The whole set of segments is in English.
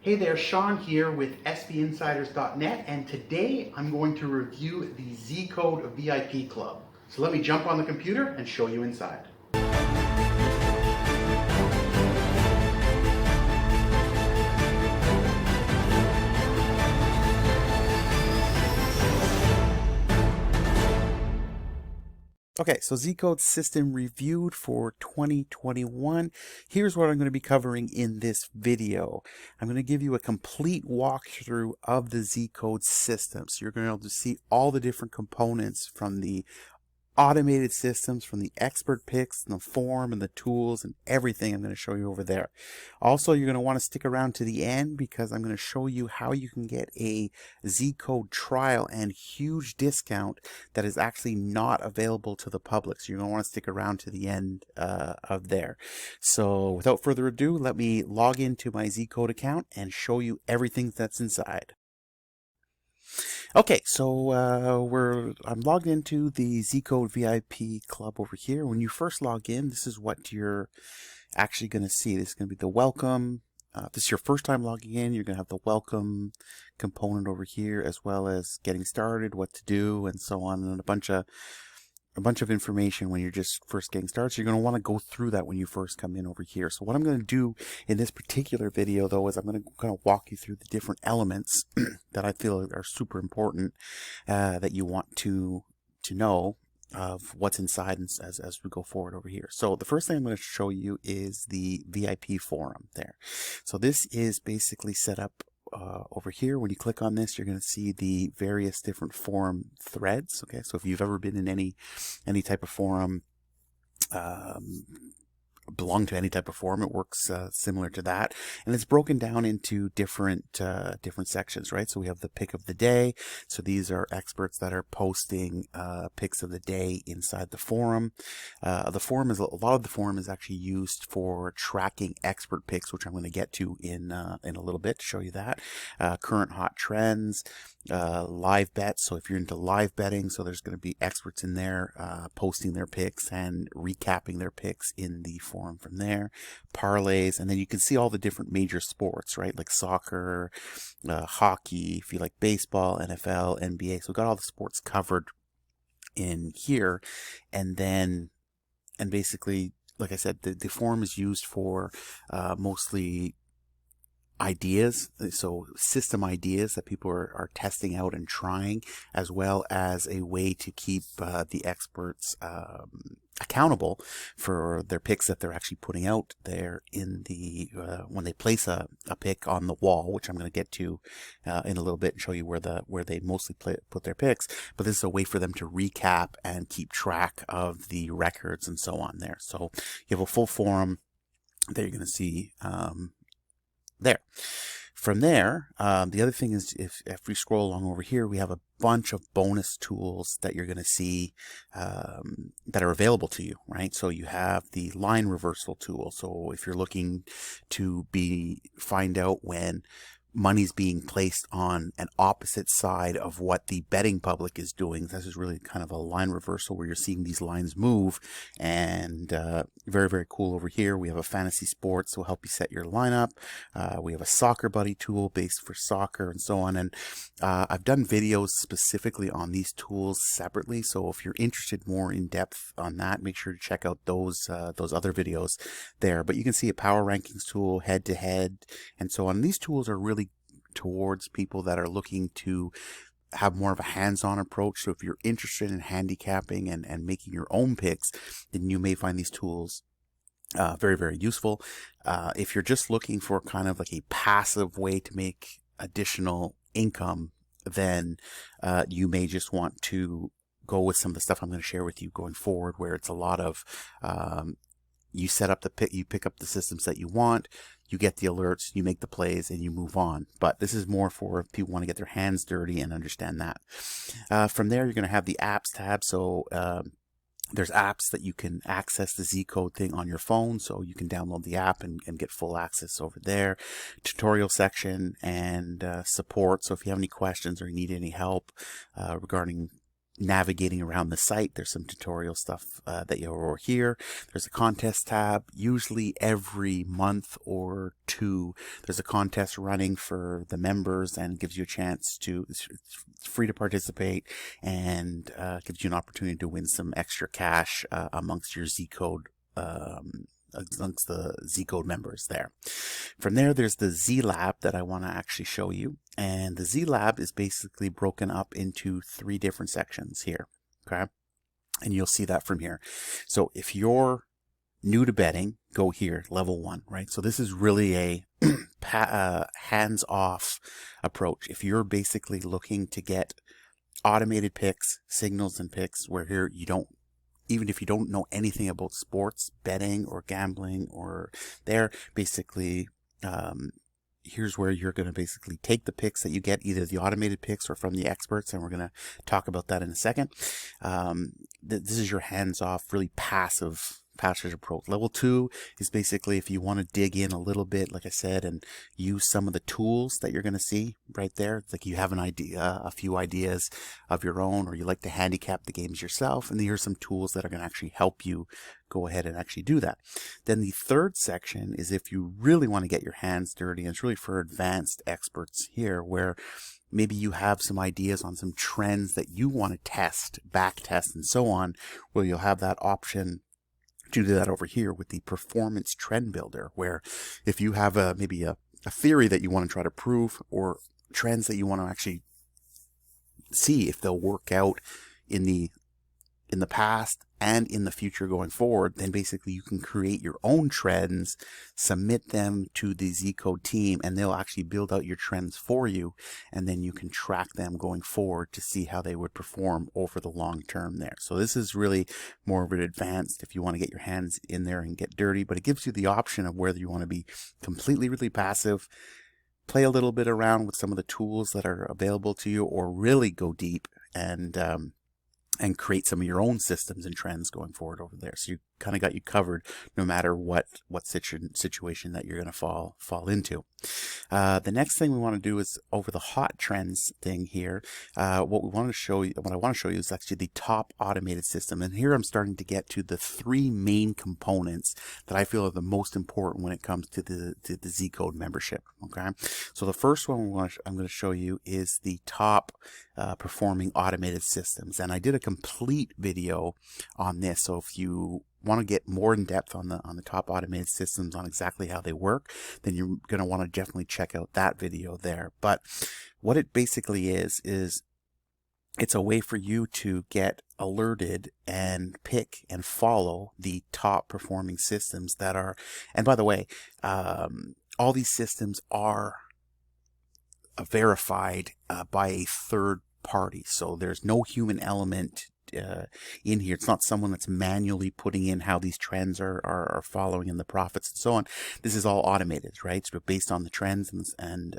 Hey there, Sean here with SBinsiders.net, and today I'm going to review the Zcode VIP Club. So let me jump on the computer and show you inside. Okay, so Zcode System Reviewed for 2021. Here's what I'm going to be covering in this video. I'm going to give you a complete walkthrough of the Zcode system. So you're going to be able to see all the different components from the automated systems, from the expert picks and the form and the tools and everything I'm going to show you over there. Also, you're going to want to stick around to the end because I'm going to show you how you can get a Zcode trial and huge discount that is actually not available to the public. So you're going to want to stick around to the end of there. So without further ado, let me log into my Zcode account and show you everything that's inside. Okay, so I'm logged into the Zcode VIP Club over here. When you first log in, this is what you're actually going to see. This is going to be the welcome. If this is your first time logging in, you're going to have the welcome component over here, as well as getting started, what to do, and so on, and a bunch of information when you're just first getting started. So you're going to want to go through that when you first come in over here. So what I'm going to do in this particular video, though, is I'm going to kind of walk you through the different elements that I feel are super important that you want to know of what's inside as we go forward over here. So the first thing I'm going to show you is the VIP forum there. So this is basically set up over here. When you click on this, you're going to see the various different forum threads. Okay, so if you've ever been in any type of forum, belong to any type of forum, it works similar to that, and it's broken down into different sections, right? So we have the pick of the day. So these are experts that are posting picks of the day inside the forum. The forum is a lot of the forum is actually used for tracking expert picks, which I'm going to get to in a little bit to show you that. Current hot trends, live bets. So if you're into live betting, so there's going to be experts in there posting their picks and recapping their picks in the forum from there. Parlays, and then you can see all the different major sports, right? Like soccer, hockey, if you like baseball, NFL, NBA. So we've got all the sports covered in here, and basically, like I said, the forum is used for mostly ideas, so system ideas that people are testing out and trying, as well as a way to keep the experts accountable for their picks that they're actually putting out there in the when they place a pick on the wall, which I'm going to get to in a little bit and show you where they mostly put their picks. But this is a way for them to recap and keep track of the records and so on there. So you have a full forum that you're going to see there. From there, the other thing is if we scroll along over here, we have a bunch of bonus tools that you're going to see that are available to you, right? So you have the line reversal tool. So if you're looking to find out when money's being placed on an opposite side of what the betting public is doing, this is really kind of a line reversal where you're seeing these lines move, and very, very cool over here. We have a fantasy sports that will help you set your lineup. We have a soccer buddy tool based for soccer and so on, and I've done videos specifically on these tools separately, so if you're interested more in depth on that, make sure to check out those other videos there. But you can see a power rankings tool, head to head, and so on. These tools are really towards people that are looking to have more of a hands-on approach. So if you're interested in handicapping and making your own picks, then you may find these tools very, very useful. If you're just looking for kind of like a passive way to make additional income, then you may just want to go with some of the stuff I'm going to share with you going forward, where it's a lot of you set up you pick up the systems that you want, you get the alerts, you make the plays, and you move on. But this is more for if people want to get their hands dirty and understand that. From there, you're going to have the apps tab. So there's apps that you can access the Zcode thing on your phone, so you can download the app and get full access over there. Tutorial section and support. So if you have any questions or you need any help regarding navigating around the site. There's some tutorial stuff that you'll over here. There's a contest tab. Usually every month or two, there's a contest running for the members, and gives you a chance to, it's free to participate, and gives you an opportunity to win some extra cash amongst your Zcode amongst the Zcode members there. From there, there's the ZLab that I want to actually show you. And the ZLab is basically broken up into 3 different sections here. Okay. And you'll see that from here. So if you're new to betting, go here, level 1, right? So this is really a hands-off approach. If you're basically looking to get automated picks, signals and picks, where here you don't, even if you don't know anything about sports, betting or gambling or there, basically, here's where you're going to basically take the picks that you get, either the automated picks or from the experts, and we're going to talk about that in a second. This is your hands-off, really passive approach. Level 2 is basically if you want to dig in a little bit, like I said, and use some of the tools that you're going to see right there. It's like you have an idea, a few ideas of your own, or you like to handicap the games yourself, and here's some tools that are going to actually help you go ahead and actually do that. Then the third section is if you really want to get your hands dirty, and it's really for advanced experts here, where maybe you have some ideas on some trends that you want to test, back test, and so on, where you'll have that option to do that over here with the performance trend builder, where if you have maybe a theory that you want to try to prove, or trends that you want to actually see if they'll work out in the past and in the future going forward, then basically you can create your own trends, submit them to the Zcode team, and they'll actually build out your trends for you, and then you can track them going forward to see how they would perform over the long term there. So this is really more of an advanced if you want to get your hands in there and get dirty, but it gives you the option of whether you want to be completely really passive, play a little bit around with some of the tools that are available to you, or really go deep and create some of your own systems and trends going forward over there. So you kind of got you covered no matter what situation that you're going to fall into. The next thing we want to do is over the hot trends thing here. What I want to show you is actually the top automated system. And here I'm starting to get to the 3 main components that I feel are the most important when it comes to the Zcode membership. Okay. So the first one I'm going to show you is the top performing automated systems. And I did a complete video on this. So if you want to get more in depth on the top automated systems, on exactly how they work, then you're going to want to definitely check out that video there. But what it basically is it's a way for you to get alerted and pick and follow the top performing systems that are, and by the way, all these systems are verified by a third party. So there's no human element in here. It's not someone that's manually putting in how these trends are following in the profits and so on. This is all automated, right? So based on the trends and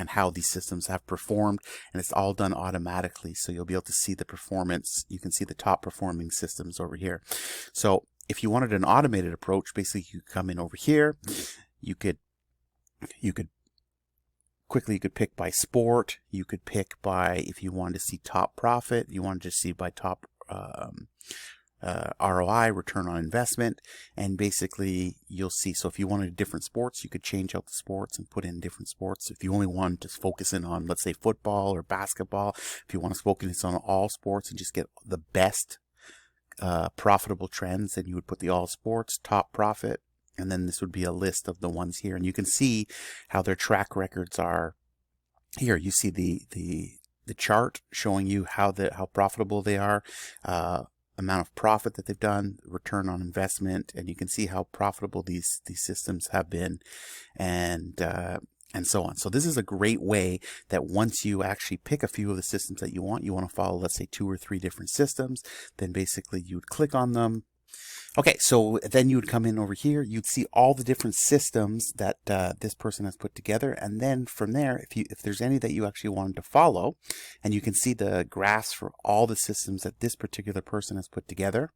how these systems have performed, and it's all done automatically. So you'll be able to see the performance. You can see the top performing systems over here. So if you wanted an automated approach, basically you come in over here. You could quickly, you could pick by sport. You could pick by, if you wanted to see top profit, you wanted to see by top ROI, return on investment, and basically you'll see. So if you wanted different sports, you could change out the sports and put in different sports. If you only wanted to focus in on, let's say, football or basketball, if you want to focus on all sports and just get the best profitable trends, then you would put the all sports, top profit. And then this would be a list of the ones here, and you can see how their track records are here. You see the chart showing you how profitable they are, amount of profit that they've done, return on investment, and you can see how profitable these systems have been, and so on. So this is a great way that once you actually pick a few of the systems that you want to follow, let's say 2 or 3 different systems, then basically you would click on them. Okay, so then you would come in over here, you'd see all the different systems that this person has put together, and then from there, if there's any that you actually wanted to follow, and you can see the graphs for all the systems that this particular person has put together,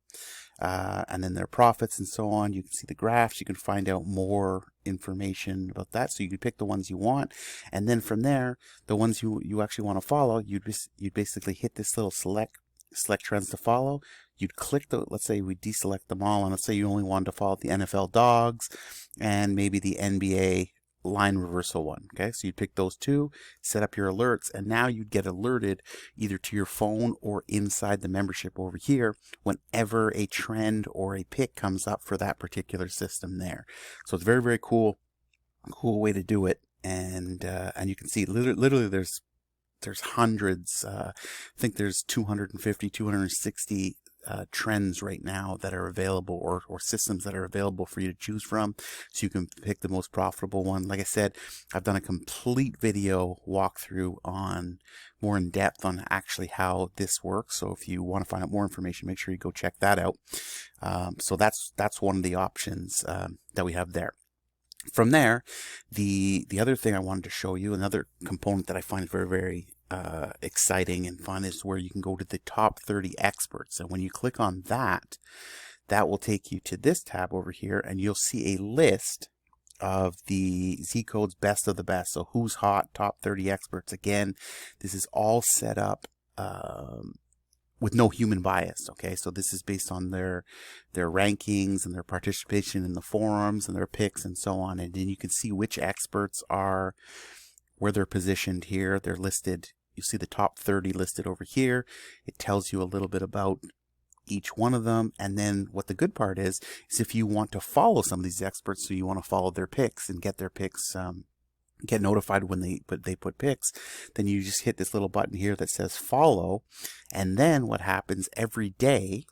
and then their profits and so on. You can see the graphs, you can find out more information about that, so you can pick the ones you want, and then from there, the ones you actually want to follow, you'd basically hit this little select select trends to follow. You'd click the, let's say we deselect them all, and let's say you only wanted to follow the NFL dogs and maybe the NBA line reversal one. Okay, so you'd pick those two, set up your alerts, and now you'd get alerted either to your phone or inside the membership over here whenever a trend or a pick comes up for that particular system there. So it's very, very cool way to do it. And you can see literally there's hundreds. I think there's 250, 260 trends right now that are available, or systems that are available for you to choose from, so you can pick the most profitable one. Like I said, I've done a complete video walkthrough on more in depth on actually how this works. So if you want to find out more information, make sure you go check that out. So that's one of the options that we have there. From there, the other thing I wanted to show you, another component that I find very, very exciting and fun, is where you can go to the top 30 experts. And when you click on that, that will take you to this tab over here, and you'll see a list of the Zcode's best of the best. So who's hot, top 30 experts. Again, this is all set up with no human bias. Okay, so this is based on their rankings and their participation in the forums and their picks and so on. And then you can see which experts are, where they're positioned here. They're listed. You see the top 30 listed over here. It tells you a little bit about each one of them. And then what the good part is if you want to follow some of these experts, so you want to follow their picks and get their picks, get notified when they put picks, then you just hit this little button here that says follow. And then what happens every day,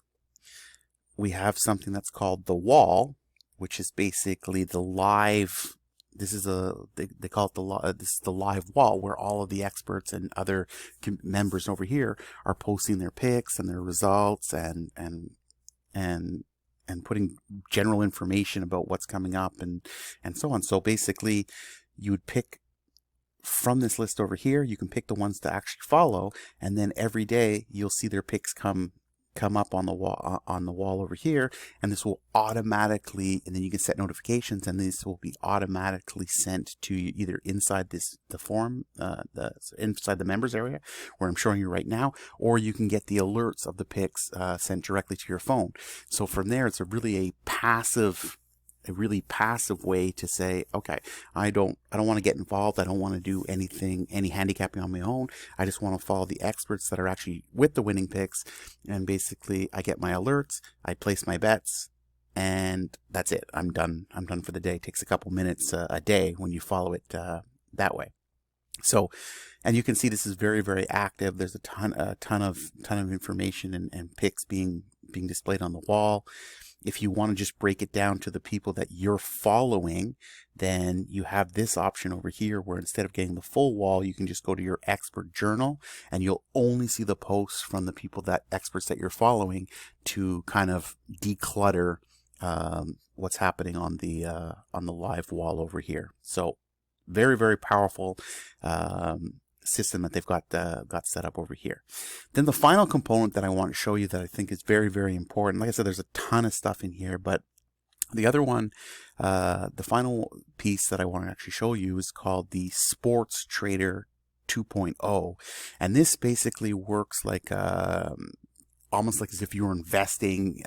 we have something that's called the wall, which is basically the live, this is they call it this is the live wall, where all of the experts and other members over here are posting their picks and their results and putting general information about what's coming up and so on. So basically, you would pick from this list over here. You can pick the ones to actually follow, and then every day you'll see their picks come up on the wall over here, and this will automatically, and then you can set notifications, and this will be automatically sent to you either inside the forum, inside the members area where I'm showing you right now, or you can get the alerts of the picks sent directly to your phone. So from there, it's really passive way to say, okay, I don't want to get involved. I don't want to do any handicapping on my own. I just want to follow the experts that are actually with the winning picks. And basically, I get my alerts, I place my bets, and that's it. I'm done for the day. It takes a couple minutes a day when you follow it that way. So, and you can see this is very, very active. There's a ton of information and picks being displayed on the wall. If you want to just break it down to the people that you're following, then you have this option over here where instead of getting the full wall, you can just go to your expert journal, and you'll only see the posts from the experts that you're following, to kind of declutter what's happening on the live wall over here. So very, very powerful system that they've got set up over here. Then the final component that I want to show you that I think is very, very important. Like I said, there's a ton of stuff in here, but the other one, the final piece that I want to actually show you is called the Sports Trader 2.0, and this basically works like almost like as if you were investing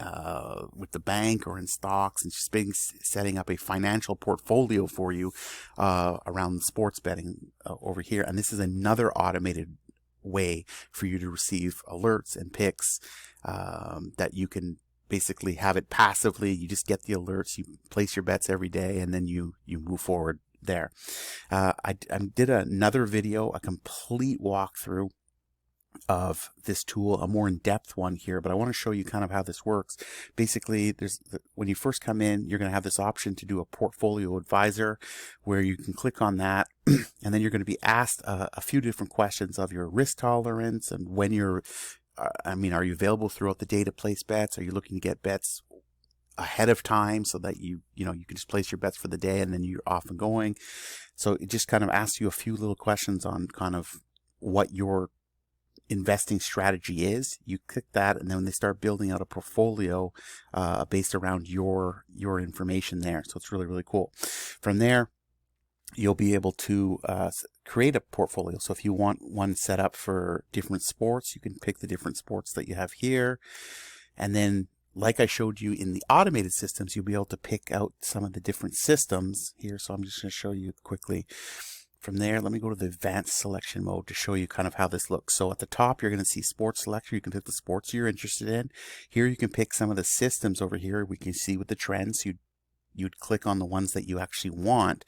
with the bank or in stocks, and just setting up a financial portfolio for you around sports betting over here. And this is another automated way for you to receive alerts and picks that you can basically have it passively. You just get the alerts, you place your bets every day, and then you move forward there. I did another video, a complete walkthrough of this tool, a more in-depth one here, but I want to show you kind of how this works. Basically, when you first come in, you're going to have this option to do a portfolio advisor, where you can click on that, and then you're going to be asked a few different questions of your risk tolerance and when you're are you available throughout the day to place bets? Are you looking to get bets ahead of time so that you can just place your bets for the day and then you're off and going? So it just kind of asks you a few little questions on kind of what your investing strategy is. You click that, and then they start building out a portfolio based around your information there. So it's really, really cool. From there, you'll be able to create a portfolio. So if you want one set up for different sports, you can pick the different sports that you have here. And then, like I showed you in the automated systems, you'll be able to pick out some of the different systems here. So I'm just going to show you quickly. From there, let me go to the advanced selection mode to show you kind of how this looks. So at the top, you're going to see sports selection. You can pick the sports you're interested in. Here you can pick some of the systems over here. We can see with the trends, you'd click on the ones that you actually want.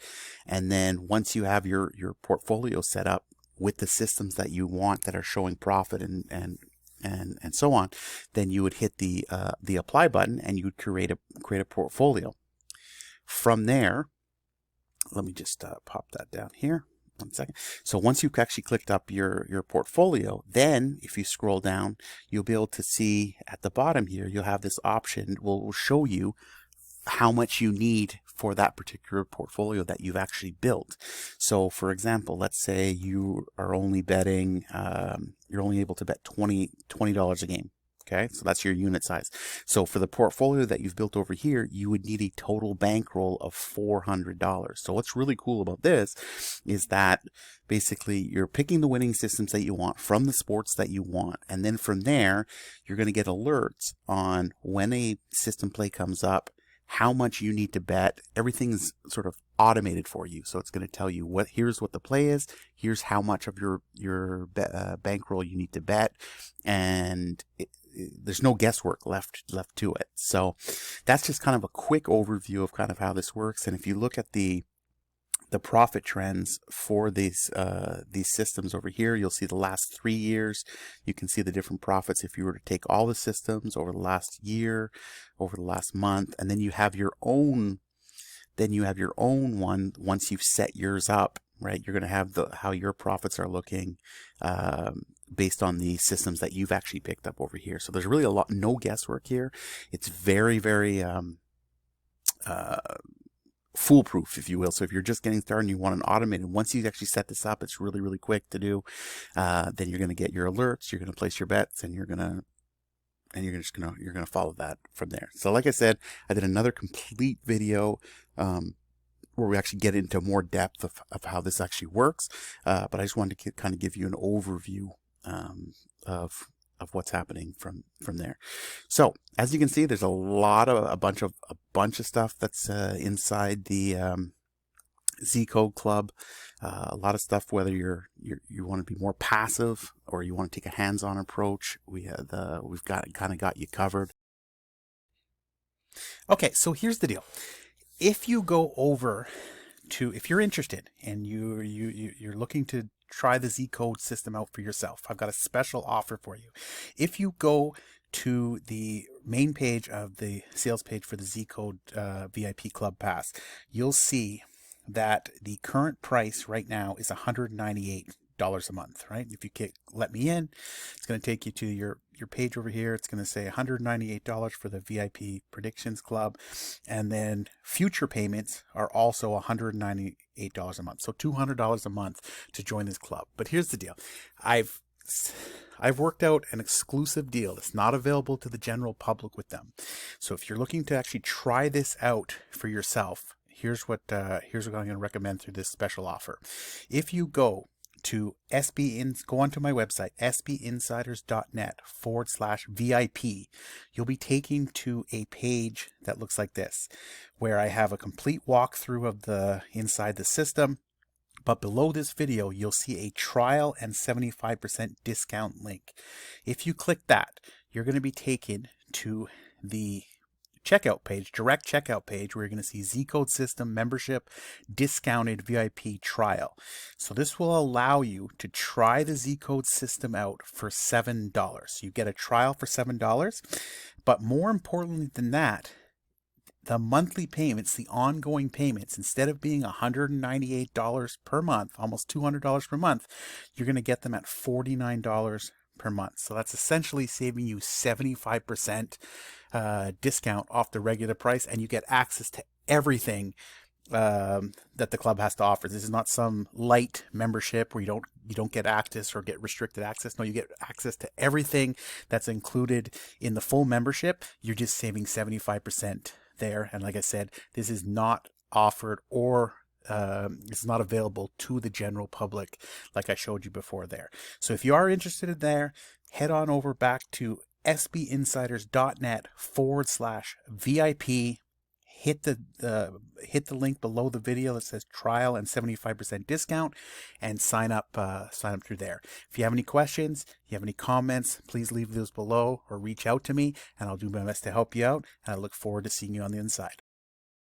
And then once you have your portfolio set up with the systems that you want that are showing profit and so on, then you would hit the apply button and you would create a portfolio. From there, let me just pop that down here. 1 second. So once you've actually clicked up your portfolio, then if you scroll down, you'll be able to see at the bottom here, you'll have this option will show you how much you need for that particular portfolio that you've actually built. So for example, let's say you are only betting, you're only able to bet $20 a game. Okay, so that's your unit size. So for the portfolio that you've built over here, you would need a total bankroll of $400. So what's really cool about this is that basically you're picking the winning systems that you want from the sports that you want. And then from there, you're going to get alerts on when a system play comes up, how much you need to bet. Everything's sort of automated for you. So it's going to tell you here's what the play is, here's how much of your bankroll you need to bet, and there's no guesswork left to it. So that's just kind of a quick overview of kind of how this works. And if you look at the profit trends for these systems over here, you'll see the last 3 years. You can see the different profits if you were to take all the systems over the last year, over the last month, and then you have your own. Then you have your own one once you've set yours up, right? You're going to have how your profits are looking based on the systems that you've actually picked up over here. So there's really no guesswork here. It's very, very foolproof, if you will. So if you're just getting started and you want an automated, once you actually set this up, it's really, really quick to do. Then you're going to get your alerts, you're going to place your bets, and you're going to follow that from there. So like I said, I did another complete video where we actually get into more depth of how this actually works. But I just wanted to kind of give you an overview of what's happening from there. So as you can see, there's a bunch of stuff that's inside the Zcode Club. A lot of stuff, whether you want to be more passive or you want to take a hands-on approach, we've got you covered. Okay, so here's the deal. If you go over to, if you're interested and you're looking to try the Zcode system out for yourself, I've got a special offer for you. If you go to the main page of the sales page for the Zcode VIP Club Pass, you'll see that the current price right now is $198 a month, right? If you let me in, it's going to take you to your page over here. It's going to say $198 for the VIP Predictions Club, and then future payments are also $198 a month, so $200 a month to join this club. But here's the deal. I've worked out an exclusive deal. It's not available to the general public with them. So if you're looking to actually try this out for yourself, here's what I'm going to recommend through this special offer. If you go to go onto my website, sbinsiders.net/VIP, you'll be taken to a page that looks like this, where I have a complete walkthrough of the inside the system. But below this video, you'll see a trial and 75% discount link. If you click that, you're going to be taken to the checkout page, direct checkout page, where you're going to see Zcode System Membership Discounted VIP Trial. So this will allow you to try the Zcode system out for $7. You get a trial for $7, but more importantly than that, the monthly payments, the ongoing payments, instead of being $198 per month, almost $200 per month, you're going to get them at $49 per month. So that's essentially saving you 75% discount off the regular price, and you get access to everything that the club has to offer. This is not some light membership where you don't get access or get restricted access. No, you get access to everything that's included in the full membership. You're just saving 75% there. And like I said, this is not offered or it's not available to the general public like I showed you before there. So if you are interested in there, head on over back to sbinsiders.net/VIP. Hit the link below the video that says trial and 75% discount, and sign up through there. If you have any questions, you have any comments, please leave those below or reach out to me, and I'll do my best to help you out. And I look forward to seeing you on the inside.